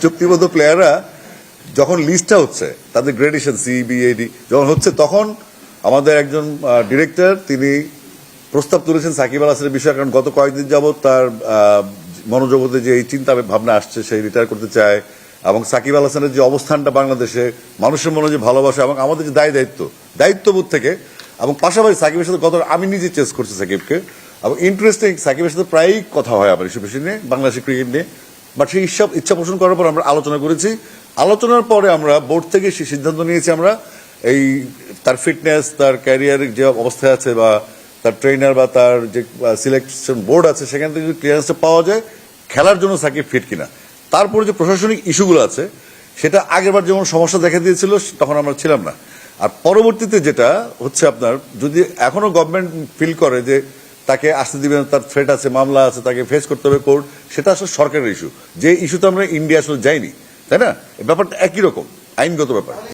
চুক্তিবদ্ধ প্লেয়াররা যখন লিস্টটা হচ্ছে তাদের গ্রেডেশন CBAD যখন হচ্ছে তখন আমাদের একজন ডিরেক্টর তিনি প্রস্তাব তুলেছেন সাকিব আল হাসানের বিষয়ে, কারণ গত কয়েকদিন যাবৎ তার মনোজগতে যে এই চিন্তা ভাবনা আসছে, সেই রিটায়ার করতে চায়, এবং সাকিব আল হাসানের যে অবস্থানটা বাংলাদেশে, মানুষের মনে যে ভালোবাসা এবং আমাদের যে দায়িত্ববোধ থেকে, এবং পাশাপাশি সাকিবের সাথে আমি নিজে চেস করছি সাকিবকে, এবং ইন্টারেস্টিং সাকিবের সাথে প্রায়ই কথা হয় আমার এইসব বিষয় নিয়ে, বাংলাদেশের ক্রিকেট নিয়ে। বাট সেই ইচ্ছা পোষণ করার পর আমরা আলোচনা করেছি। আলোচনার পরে আমরা বোর্ড থেকে সেই সিদ্ধান্ত নিয়েছি, আমরা এই তার ফিটনেস, তার ক্যারিয়ারের যে অবস্থায় আছে, বা তার ট্রেনার বা তার যে সিলেকশন বোর্ড আছে, সেখান থেকে যদি ক্লিয়ারেন্সটা পাওয়া যায় খেলার জন্য সাকিব ফিট কিনা। তারপরে যে প্রশাসনিক ইস্যুগুলো আছে সেটা আগেরবার যেমন সমস্যা দেখা দিয়েছিল তখন আমরা ছিলাম না। আর পরবর্তীতে যেটা হচ্ছে, আপনার যদি এখনো গভর্নমেন্ট ফিল করে যে তাকে আসতে দিবেন, তার থ্রেট আছে, মামলা আছে, তাকে ফেস করতে হবে কোর্ট, সেটা আসলে সরকারের ইস্যু। যে ইস্যুতে আমরা ইন্ডিয়া আসলে যাইনি, তাই না? ব্যাপারটা একই রকম আইনগত ব্যাপার।